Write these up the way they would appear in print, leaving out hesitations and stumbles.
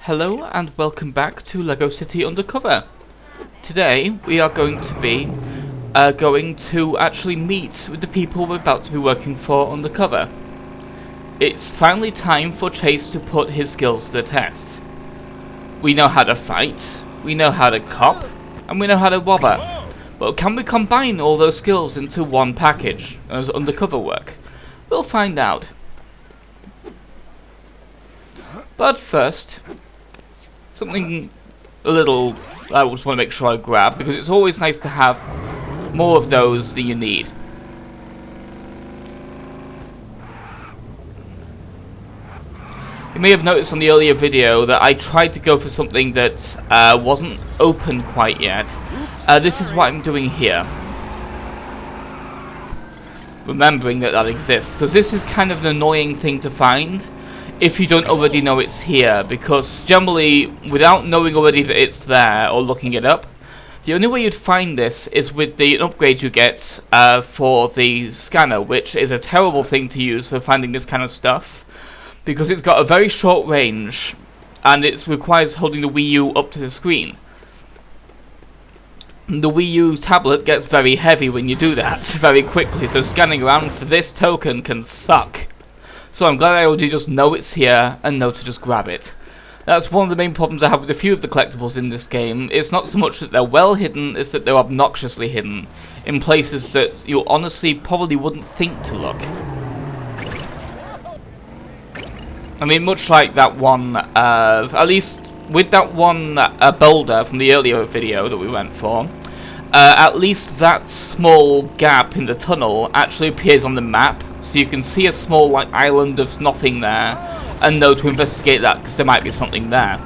Hello and welcome back to LEGO City Undercover. Today we are going to be actually meet with the people we're about to be working for undercover. It's finally time for Chase to put his skills to the test. We know how to fight, we know how to cop, and we know how to robber. But can we combine all those skills into one package as undercover work? We'll find out. But first, something a little I just want to make sure I grab, because it's always nice to have more of those than you need. You may have noticed on the earlier video that I tried to go for something that wasn't open quite yet. This is what I'm doing here. Remembering that exists, because this is kind of an annoying thing to find if you don't already know it's here, because generally, without knowing already that it's there or looking it up, the only way you'd find this is with the upgrade you get for the scanner, which is a terrible thing to use for finding this kind of stuff, because it's got a very short range and it requires holding the Wii U up to the screen. The Wii U tablet gets very heavy when you do that very quickly, so scanning around for this token can suck. So I'm glad I already just know it's here and know to just grab it. That's one of the main problems I have with a few of the collectibles in this game. It's not so much that they're well hidden, it's that they're obnoxiously hidden in places that you honestly probably wouldn't think to look. I mean, much like that one, at least with that one boulder from the earlier video that we went for, at least that small gap in the tunnel actually appears on the map. So you can see a small island of nothing there and know to investigate that because there might be something there.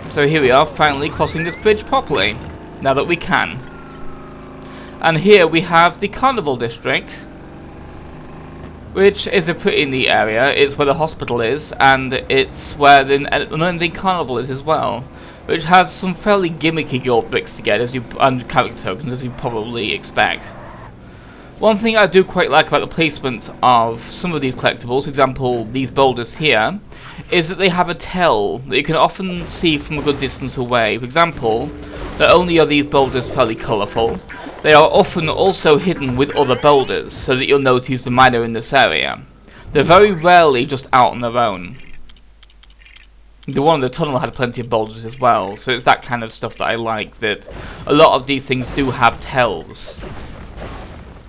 So here we are, finally crossing this bridge properly, now that we can. And here we have the Carnival District, which is a pretty neat area. It's where the hospital is, and it's where the unending carnival is as well, which has some fairly gimmicky gold bricks to get and character tokens, as you probably expect. One thing I do quite like about the placement of some of these collectibles, for example these boulders here, is that they have a tell that you can often see from a good distance away. For example, not only are these boulders fairly colourful, they are often also hidden with other boulders, so that you'll know to use the miner in this area. They're very rarely just out on their own. The one in the tunnel had plenty of boulders as well, so it's that kind of stuff that I like, that a lot of these things do have tells.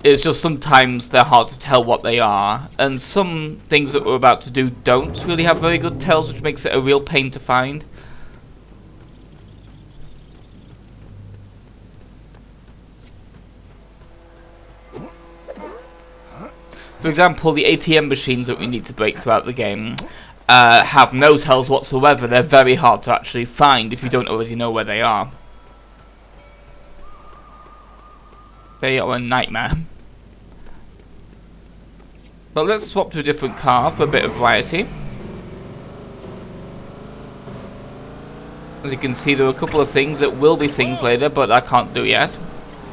It's just sometimes they're hard to tell what they are, and some things that we're about to do don't really have very good tells, which makes it a real pain to find. For example, the ATM machines that we need to break throughout the game have no tells whatsoever. They're very hard to actually find if you don't already know where they are. They are a nightmare. But let's swap to a different car for a bit of variety. As you can see, there are a couple of things that will be things later, but I can't do yet.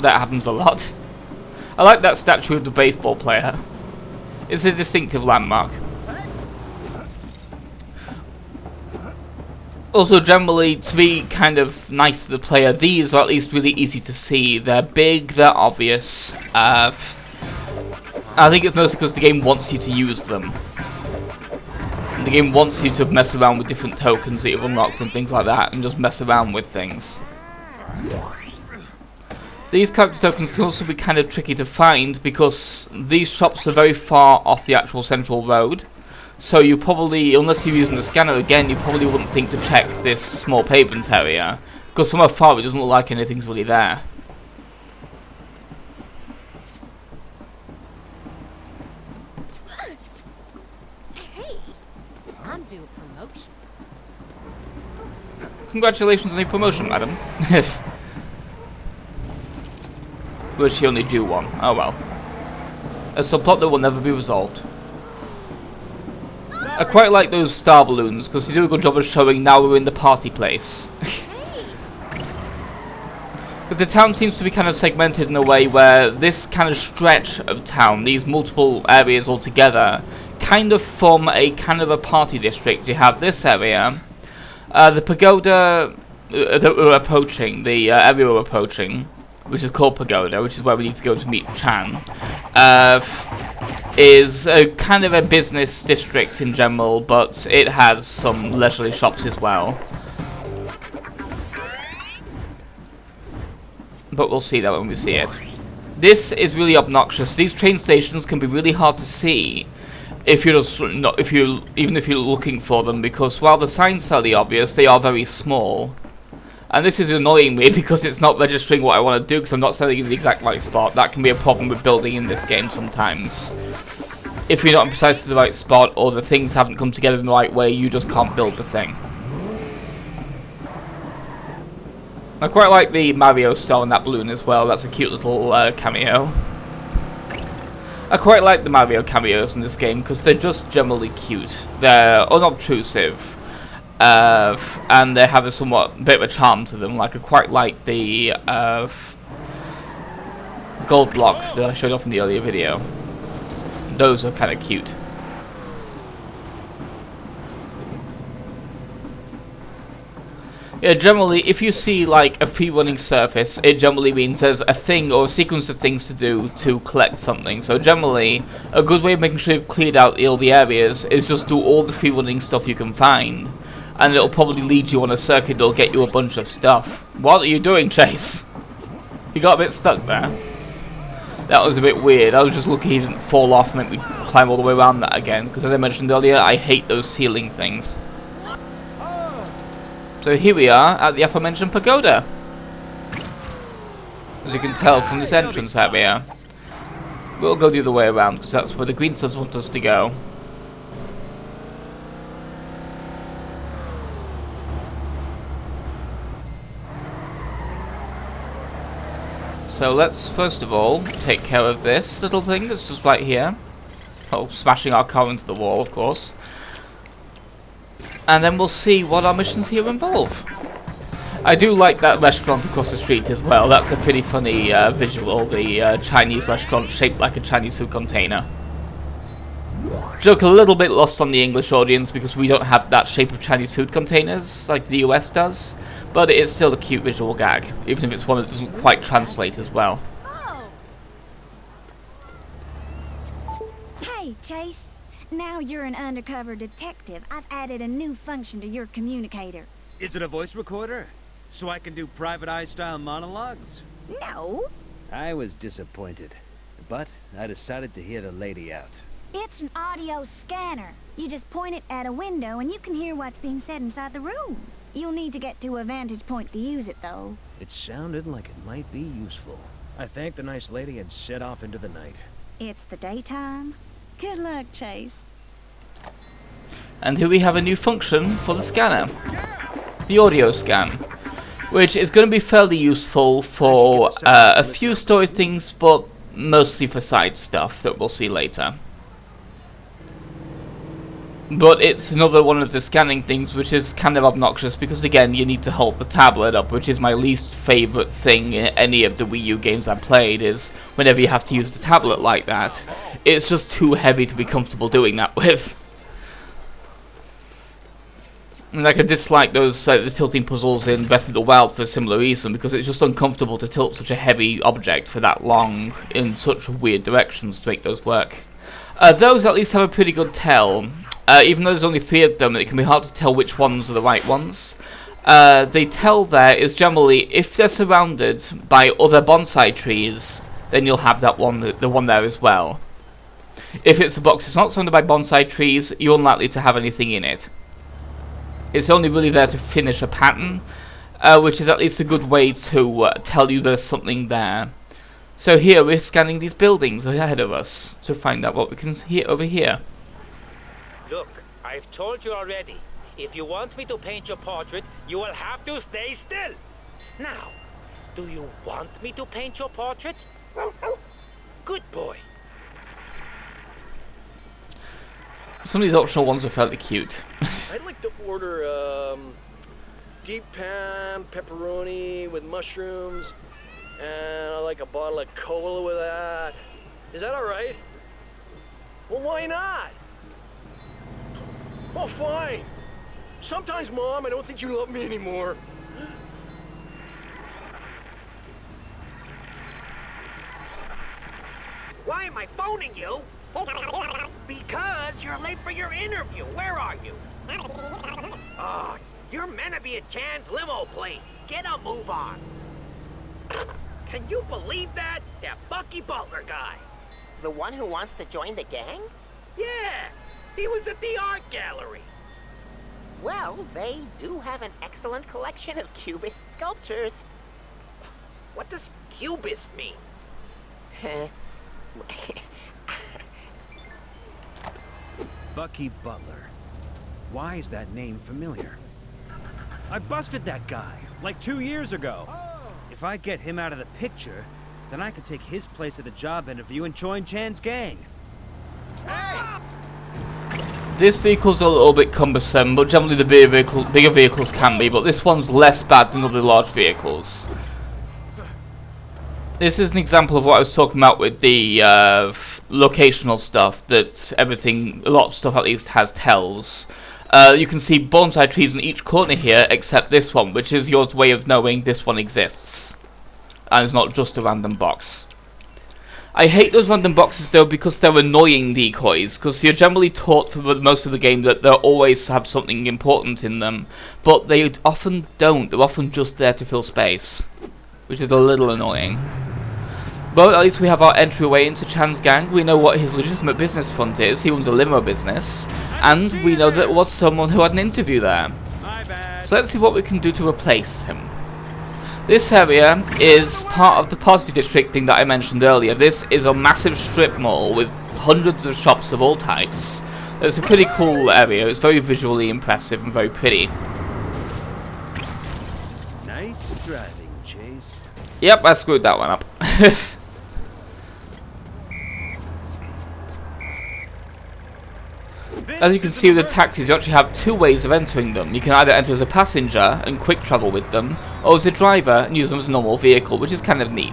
That happens a lot. I like that statue of the baseball player. It's a distinctive landmark. Also, generally, to be kind of nice to the player, these are at least really easy to see. They're big, they're obvious. I think it's mostly because the game wants you to use them. And the game wants you to mess around with different tokens that you've unlocked and things like that, and just mess around with things. These character tokens can also be kind of tricky to find, because these shops are very far off the actual central road. So you probably, unless you're using the scanner again, you probably wouldn't think to check this small pavement area, because from afar it doesn't look like anything's really there. Hey, I'm due a promotion. Congratulations on your promotion, madam. Was she only due one? Oh well. A subplot that will never be resolved. I quite like those star balloons, because they do a good job of showing now we're in the party place. Because the town seems to be kind of segmented in a way where this kind of stretch of town, these multiple areas all together, kind of form a kind of a party district. You have this area, the pagoda that we're approaching, the area we're approaching, which is called Pagoda, which is where we need to go to meet Chan, is a kind of a business district in general, but it has some leisurely shops as well. But we'll see that when we see it. This is really obnoxious. These train stations can be really hard to see if you're just not, even if you're looking for them, because while the sign's fairly obvious, they are very small. And this is annoying me because it's not registering what I want to do because I'm not standing in the exact right spot. That can be a problem with building in this game sometimes. If you're not in precisely the right spot or the things haven't come together in the right way, you just can't build the thing. I quite like the Mario star on that balloon as well. That's a cute little cameo. I quite like the Mario cameos in this game because they're just generally cute. They're unobtrusive. And they have a somewhat bit of a charm to them. Like I quite like the gold block that I showed off in the earlier video. Those are kind of cute. Yeah, generally, if you see like a free running surface, it generally means there's a thing or a sequence of things to do to collect something. So generally, a good way of making sure you've cleared out all the areas is just do all the free running stuff you can find. And it'll probably lead you on a circuit that'll get you a bunch of stuff. What are you doing, Chase? You got a bit stuck there. That was a bit weird. I was just lucky he didn't fall off and make me climb all the way around that again. Because as I mentioned earlier, I hate those ceiling things. So here we are at the aforementioned pagoda. As you can tell from this entrance area. We'll go the other way around because that's where the green stuff want us to go. So let's first of all take care of this little thing that's just right here. Oh, smashing our car into the wall, of course. And then we'll see what our missions here involve. I do like that restaurant across the street as well. That's a pretty funny visual. The Chinese restaurant shaped like a Chinese food container. Joke a little bit lost on the English audience because we don't have that shape of Chinese food containers like the US does. But it's still a cute visual gag, even if it's one that doesn't quite translate as well. Hey, Chase. Now you're an undercover detective. I've added a new function to your communicator. Is it a voice recorder? So I can do private eye-style monologues? No, I was disappointed, but I decided to hear the lady out. it's an audio scanner. You just point it at a window and you can hear what's being said inside the room. You'll need to get to a vantage point to use it, though. It sounded like it might be useful. I thanked the nice lady and set off into the night. It's the daytime. Good luck, Chase. And here we have a new function for the scanner. The audio scan. Which is going to be fairly useful for a few story things, but mostly for side stuff that we'll see later. But it's another one of the scanning things which is kind of obnoxious because again you need to hold the tablet up, which is my least favourite thing in any of the Wii U games I've played, is whenever you have to use the tablet like that. It's just too heavy to be comfortable doing that with. And I can dislike those the tilting puzzles in Breath of the Wild for a similar reason, because it's just uncomfortable to tilt such a heavy object for that long in such weird directions to make those work. Those at least have a pretty good tell. Even though there's only 3 of them, it can be hard to tell which ones are the right ones. The tell there is generally, if they're surrounded by other bonsai trees, then you'll have that one, the one there as well. If it's a box that's not surrounded by bonsai trees, you're unlikely to have anything in it. It's only really there to finish a pattern, which is at least a good way to tell you there's something there. So here we're scanning these buildings ahead of us to find out what we can hear over here. Look, I've told you already. If you want me to paint your portrait, you will have to stay still. Now, do you want me to paint your portrait? Good boy. Some of these optional ones are fairly cute. I'd like to order deep pan, pepperoni with mushrooms, and I like a bottle of cola with that. Is that all right? Well, why not? Oh, fine. Sometimes, Mom, I don't think you love me anymore. Why am I phoning you? Because you're late for your interview. Where are you? Oh, you're meant to be at Chan's limo place. Get a move on. Can you believe that? That Bucky Butler guy. The one who wants to join the gang? Yeah, he was at the art gallery. Well, they do have an excellent collection of Cubist sculptures. What does cubist mean? Bucky Butler. Why is that name familiar? I busted that guy, like 2 years ago. If I get him out of the picture, then I can take his place at the job interview and join Chan's gang. This vehicle's a little bit cumbersome, but generally the bigger vehicles can be, but this one's less bad than other large vehicles. This is an example of what I was talking about with the locational stuff, that everything, a lot of stuff at least has tells. You can see bonsai trees in each corner here, except this one, which is your way of knowing this one exists. And it's not just a random box. I hate those random boxes though, because they're annoying decoys, because you're generally taught for most of the game that they'll always have something important in them, but they often don't. They're often just there to fill space, which is a little annoying. But at least we have our entryway into Chan's gang. We know what his legitimate business front is. He owns a limo business, and we know that there was someone who had an interview there. So let's see what we can do to replace him. This area is part of the party district thing that I mentioned earlier. This is a massive strip mall with hundreds of shops of all types. It's a pretty cool area. It's very visually impressive and very pretty. Nice driving, Chase. Yep, I screwed that one up. As you can see with the taxis, you actually have two ways of entering them. You can either enter as a passenger and quick travel with them, or as a driver and use them as a normal vehicle, which is kind of neat.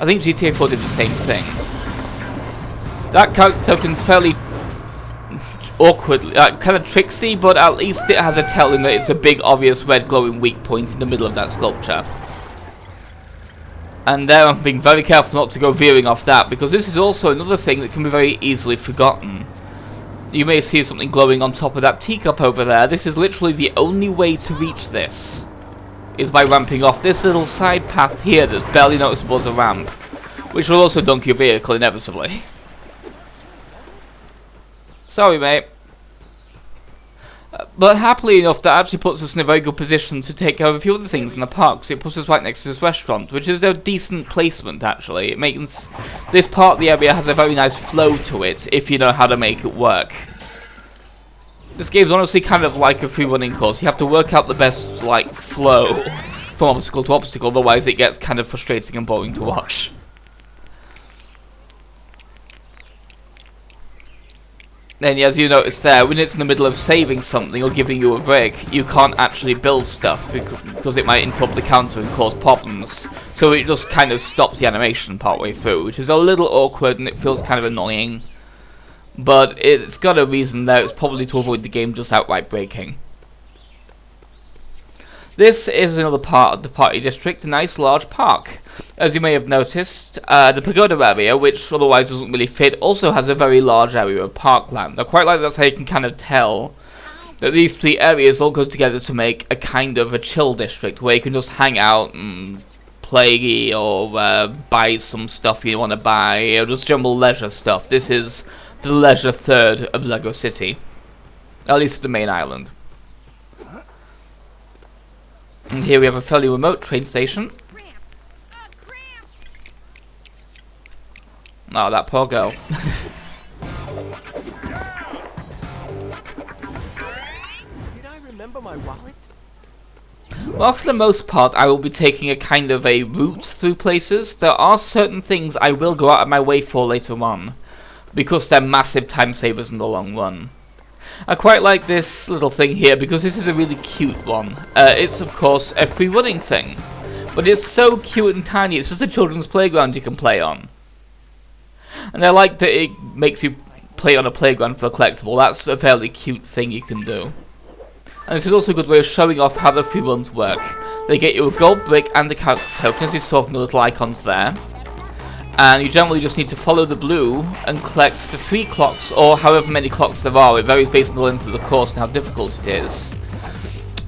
I think GTA 4 did the same thing. That character token's fairly awkward, kind of tricksy, but at least it has a tell in that it's a big, obvious red glowing weak point in the middle of that sculpture. And there I'm being very careful not to go veering off that, because this is also another thing that can be very easily forgotten. You may see something glowing on top of that teacup over there. This is literally the only way to reach this, is by ramping off this little side path here that's barely noticeable as a ramp, which will also dunk your vehicle inevitably. Sorry, mate. But happily enough, that actually puts us in a very good position to take care of a few other things in the park, because it puts us right next to this restaurant, which is a decent placement actually. It makes this part of the area has a very nice flow to it, if you know how to make it work. This game's honestly kind of like a free running course. You have to work out the best, like, flow from obstacle to obstacle, otherwise it gets kind of frustrating and boring to watch. Then, as you notice there, when it's in the middle of saving something or giving you a break, you can't actually build stuff because it might interrupt the counter and cause problems. So it just kind of stops the animation partway through, which is a little awkward and it feels kind of annoying. But it's got a reason there. It's probably to avoid the game just outright breaking. This is another part of the party district, a nice large park. As you may have noticed, the Pagoda area, which otherwise doesn't really fit, also has a very large area of parkland. I quite like that's how you can kind of tell that these three areas all go together to make a kind of a chill district, where you can just hang out and play or buy some stuff you want to buy, or just general leisure stuff. This is the leisure third of Lego City, at least the main island. And here we have a fairly remote train station. Oh, that poor girl. Did I remember my wallet? Well, for the most part, I will be taking a kind of a route through places. There are certain things I will go out of my way for later on, because they're massive time savers in the long run. I quite like this little thing here because this is a really cute one. It's of course a free running thing, but it's so cute and tiny. It's just a children's playground you can play on. And I like that it makes you play on a playground for a collectible. That's a fairly cute thing you can do. And this is also a good way of showing off how the free runs work. They get you a gold brick and a character token, as you saw from the little icons there. And you generally just need to follow the blue and collect the 3 clocks, or however many clocks there are. It varies based on the length of the course and how difficult it is.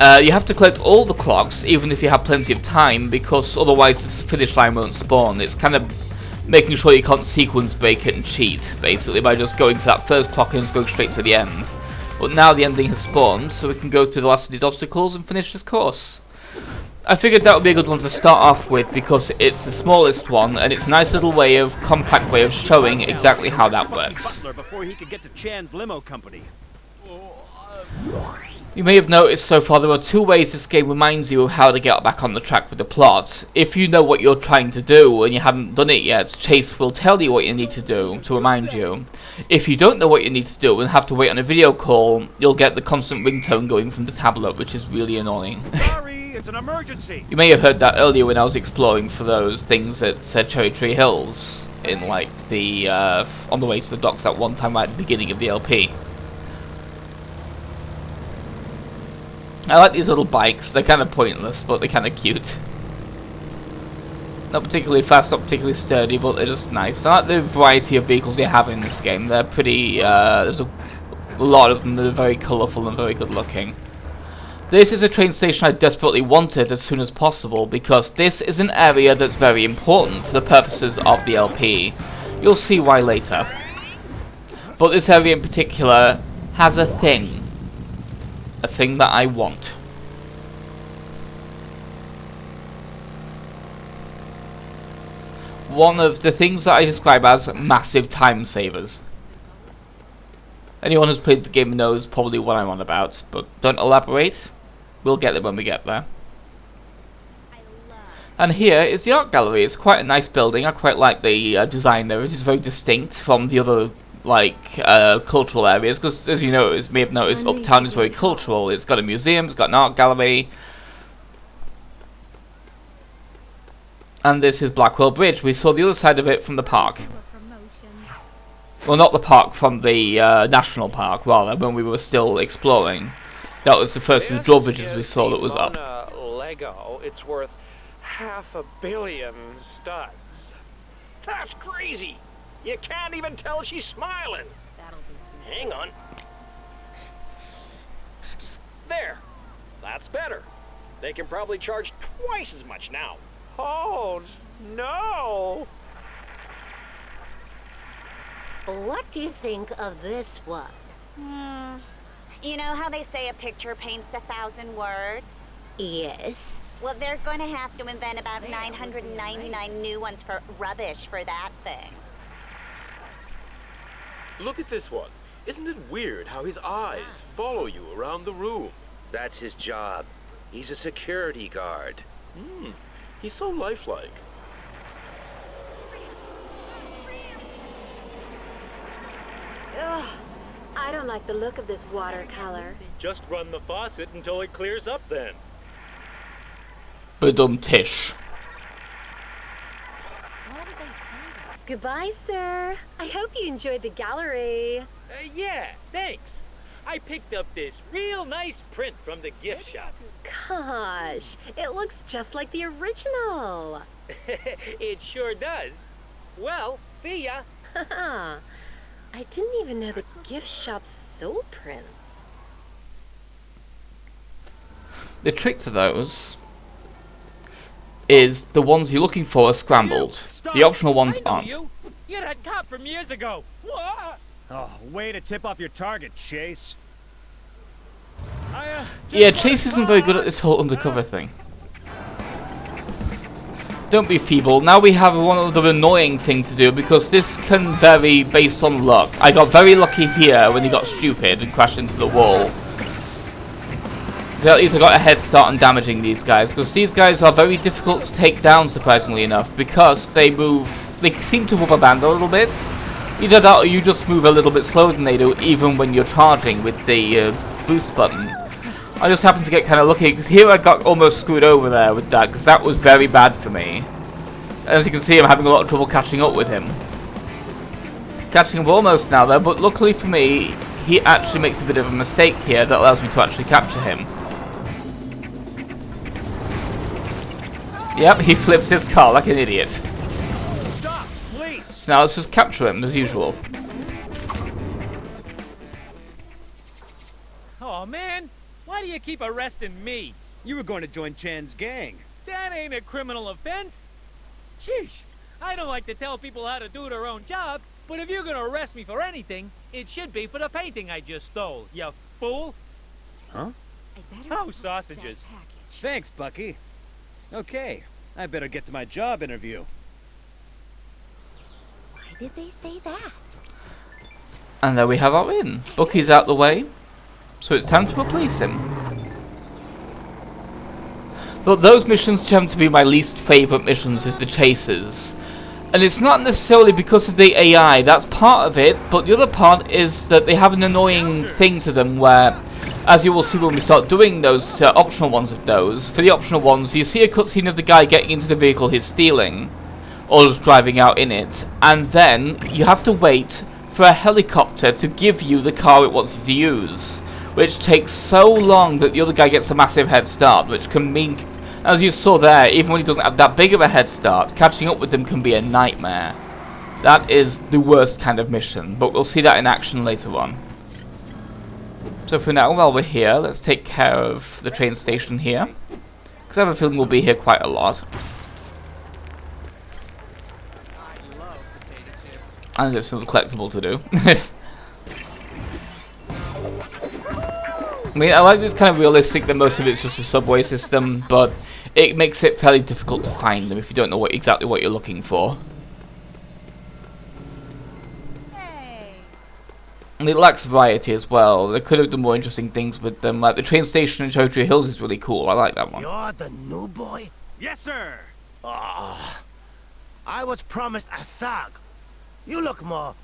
You have to collect all the clocks, even if you have plenty of time, because otherwise this finish line won't spawn. It's kind of making sure you can't sequence break it and cheat, basically, by just going for that first clock and just going straight to the end. But now the ending has spawned, so we can go through the last of these obstacles and finish this course. I figured that would be a good one to start off with because it's the smallest one, and it's a nice little way of, compact way of showing exactly how that works. Before he could get to Chan's limo company. You may have noticed so far there are 2 ways this game reminds you of how to get back on the track with the plot. If you know what you're trying to do and you haven't done it yet, Chase will tell you what you need to do to remind you. If you don't know what you need to do and have to wait on a video call, you'll get the constant ringtone going from the tablet, which is really annoying. Sorry, it's an emergency. You may have heard that earlier when I was exploring for those things at Cherry Tree Hills, in like the on the way to the docks at one time right at the beginning of the LP. I like these little bikes. They're kind of pointless, but they're kind of cute. Not particularly fast, not particularly sturdy, but they're just nice. I like the variety of vehicles you have in this game. They're pretty, there's a lot of them that are very colourful and very good looking. This is a train station I desperately wanted as soon as possible, because this is an area that's very important for the purposes of the LP. You'll see why later. But this area in particular has a thing. A thing that I want. One of the things that I describe as massive time savers. Anyone who's played the game knows probably what I'm on about, but don't elaborate. We'll get there when we get there. And here is the art gallery. It's quite a nice building. I quite like the design there. It is very distinct from the other cultural areas, because as you may have noticed, Uptown is very cultural. It's got a museum, it's got an art gallery, and this is Blackwell Bridge. We saw the other side of it from the park. Well, not the park, from the national park, rather, when we were still exploring. That was the first of the drawbridges we saw that was up. Lego, it's worth $500 million studs. That's crazy. You can't even tell she's smiling. That'll be Hang on. There. That's better. They can probably charge twice as much now. Oh, no! What do you think of this one? You know how they say a picture paints 1,000 words? Yes. Well, they're going to have to invent about 999 new ones for rubbish for that thing. Look at this one. Isn't it weird how his eyes follow you around the room? That's his job. He's a security guard. He's so lifelike. Ugh, I don't like the look of this watercolor. Just run the faucet until it clears up then. Tish. Goodbye, sir. I hope you enjoyed the gallery. Yeah, thanks. I picked up this real nice print from the gift shop. Gosh, it looks just like the original. It sure does. Well, see ya. I didn't even know the gift shop sold prints. The trick to those is the ones you're looking for are scrambled. The optional ones aren't. You're that cop from years ago. What? Oh, way to tip off your target, Chase. Yeah, Chase isn't very good at this whole undercover thing. Don't be feeble. Now we have one other annoying thing to do, because this can vary based on luck. I got very lucky here when he got stupid and crashed into the wall. So at least I got a head start on damaging these guys, because these guys are very difficult to take down, surprisingly enough, because they seem to rubber band a little bit. Either that or you just move a little bit slower than they do, even when you're charging with the boost button. I just happened to get kind of lucky, because here I got almost screwed over there with that, because that was very bad for me. As you can see, I'm having a lot of trouble catching up with him. Catching him almost now though, but luckily for me, he actually makes a bit of a mistake here that allows me to actually capture him. Yep, he flips his car like an idiot. Stop, please. So now let's just capture him as usual. Oh man, why do you keep arresting me? You were going to join Chan's gang. That ain't a criminal offense. Sheesh, I don't like to tell people how to do their own job, but if you're gonna arrest me for anything, it should be for the painting I just stole, you fool. Huh? Oh, sausages. Thanks, Bucky. Okay, I better get to my job interview. Why did they say that? And there we have our win. Bucky's out the way, so it's time to replace him. But those missions tend to be my least favourite missions, is the chases. And it's not necessarily because of the AI, that's part of it, but the other part is that they have an annoying thing to them where, as you will see when we start doing those optional ones of those, for the optional ones you see a cutscene of the guy getting into the vehicle he's stealing, or just driving out in it, and then you have to wait for a helicopter to give you the car it wants you to use, which takes so long that the other guy gets a massive head start, which can mean, as you saw there, even when he doesn't have that big of a head start, catching up with them can be a nightmare. That is the worst kind of mission, but we'll see that in action later on. So for now, while we're here, let's take care of the train station here, because I have a feeling we'll be here quite a lot. And there's some collectible to do. I mean, I like this kind of realistic that most of it's just a subway system, but it makes it fairly difficult to find them if you don't know exactly what you're looking for. And it lacks variety as well. They could have done more interesting things with them. Like the train station in Cherry Hills is really cool. I like that one. You're the new boy? Yes, sir. Oh, I was promised a thug. You look more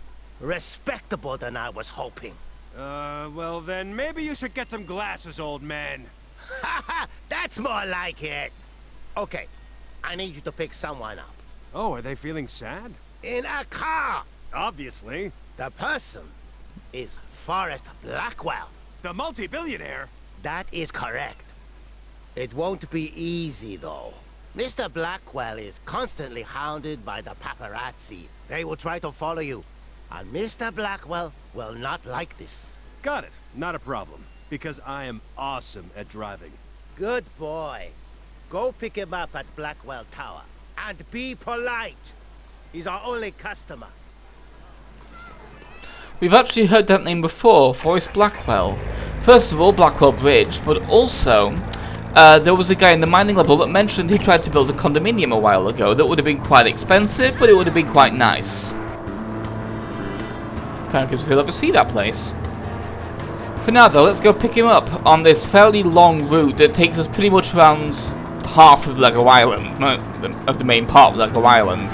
respectable than I was hoping. Well then, maybe you should get some glasses, old man. Haha, that's more like it. Okay, I need you to pick someone up. Oh, are they feeling sad? In a car. Obviously. The person is Forrest Blackwell. The multi-billionaire? That is correct. It won't be easy, though. Mr. Blackwell is constantly hounded by the paparazzi. They will try to follow you, and Mr. Blackwell will not like this. Got it. Not a problem. Because I am awesome at driving. Good boy. Go pick him up at Blackwell Tower. And be polite. He's our only customer. We've actually heard that name before, Forrest Blackwell. First of all, Blackwell Bridge, but also there was a guy in the mining level that mentioned he tried to build a condominium a while ago that would have been quite expensive, but it would have been quite nice. Kind of gives me a feel to see that place. For now though, let's go pick him up on this fairly long route that takes us pretty much around half of Lego Island, of the main part of Lego Island,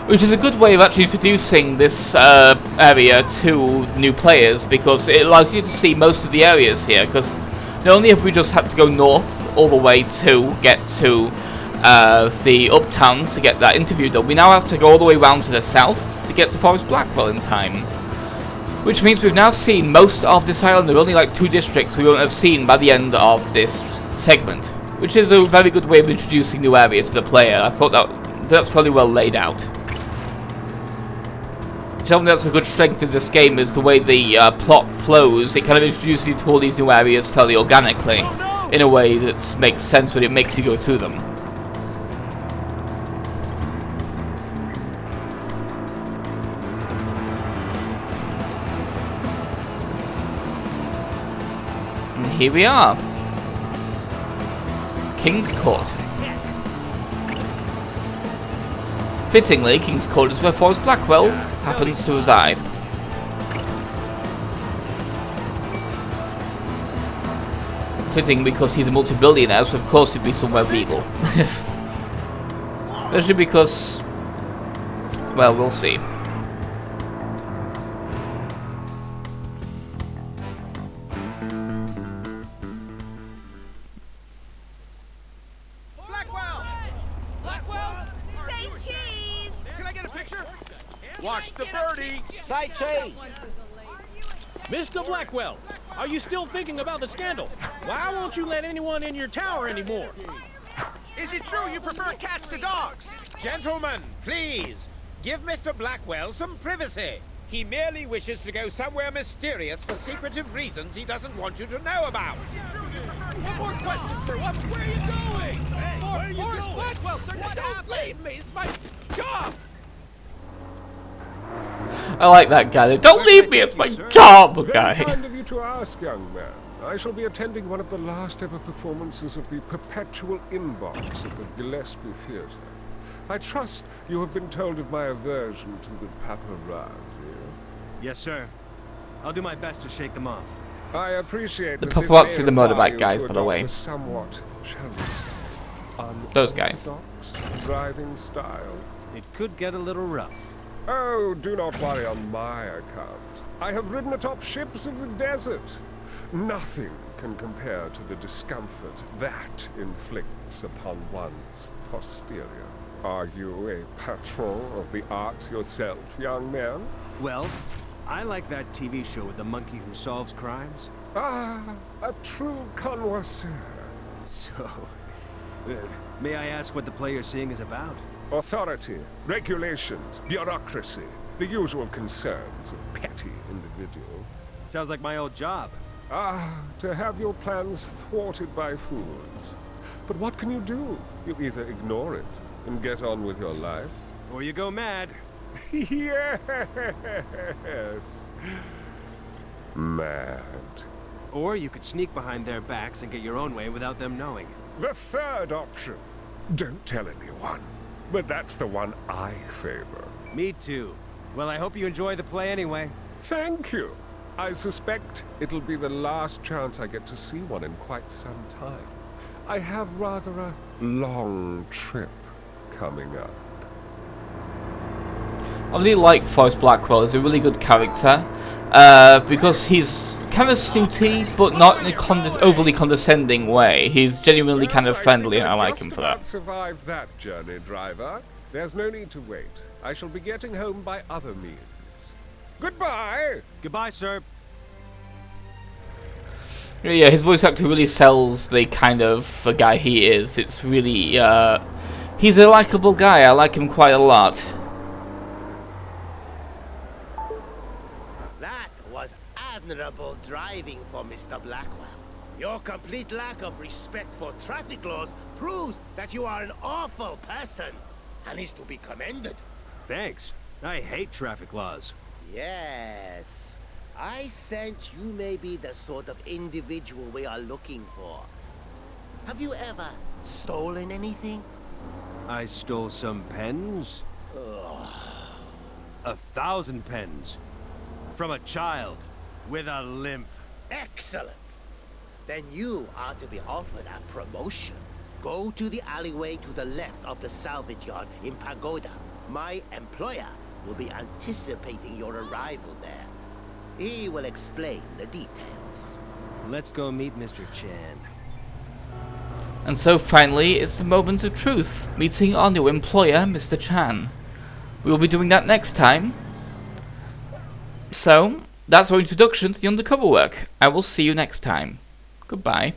which is a good way of actually introducing this area to new players, because it allows you to see most of the areas here, because not only have we just had to go north all the way to get to the uptown to get that interview done, we now have to go all the way around to the south to get to Forrest Blackwell in time. Which means we've now seen most of this island. There are only like 2 districts we won't have seen by the end of this segment, which is a very good way of introducing new areas to the player. I thought that's fairly well laid out. Something that's a good strength of this game is the way the plot flows. It kind of introduces you to all these new areas fairly organically, in a way that makes sense when it makes you go through them. And here we are. King's Court. Fittingly, King's Court is where Forrest Blackwell happens to reside. Fitting because he's a multi-billionaire, so of course he'd be somewhere legal. Especially because, well, we'll see. Watch the birdie! Side trees! Mr. Blackwell, are you still thinking about the scandal? Why won't you let anyone in your tower anymore? Is it true you prefer cats to dogs? Gentlemen, please, give Mr. Blackwell some privacy. He merely wishes to go somewhere mysterious for secretive reasons he doesn't want you to know about. One more question, sir. Where are you going? Hey, where are you going? Blackwell, sir, don't leave me. It's my job. I like that guy. Don't leave me, it's my job, guy. Very kind of you to ask, young man. I shall be attending one of the last ever performances of the Perpetual Inbox at the Gillespie Theatre. I trust you have been told of my aversion to the paparazzi. Yes, sir. I'll do my best to shake them off. I appreciate The that this paparazzi, may the require motorbike you guys, to by the way. adopt a somewhat, shall we say, Those guys. unorthodox driving style. It could get a little rough. Oh, do not worry on my account. I have ridden atop ships of the desert. Nothing can compare to the discomfort that inflicts upon one's posterior. Are you a patron of the arts yourself, young man? Well, I like that TV show with the monkey who solves crimes. Ah, a true connoisseur. So, may I ask what the play you're seeing is about? Authority, regulations, bureaucracy, the usual concerns of petty individuals. Sounds like my old job. Ah, to have your plans thwarted by fools. But what can you do? You either ignore it and get on with your life. Or you go mad. Yes! Mad. Or you could sneak behind their backs and get your own way without them knowing. The third option. Don't tell anyone. But that's the one I favor. Me too. Well, I hope you enjoy the play anyway. Thank you. I suspect it'll be the last chance I get to see one in quite some time. I have rather a long trip coming up. I really like Forrest Blackwell. He's a really good character because he's kind of snooty, but not in a overly condescending way. He's genuinely kind of friendly, and I like him for that. Survived that journey, driver. There's no need to wait. I shall be getting home by other means. Goodbye. Goodbye, sir. Yeah, his voice actor really sells the kind of guy he is. It's really, he's a likable guy. I like him quite a lot. That was admirable driving for Mr. Blackwell. Your complete lack of respect for traffic laws proves that you are an awful person and is to be commended. Thanks. I hate traffic laws. Yes. I sense you may be the sort of individual we are looking for. Have you ever stolen anything? I stole some pens. Ugh. 1,000 pens. From a child with a limp. Excellent. Then you are to be offered a promotion. Go to the alleyway to the left of the salvage yard in Pagoda. My employer will be anticipating your arrival there. He will explain the details. Let's go meet Mr. Chan. And so finally, it's the moment of truth, meeting our new employer, Mr. Chan. We will be doing that next time. So, that's our introduction to the undercover work. I will see you next time. Goodbye.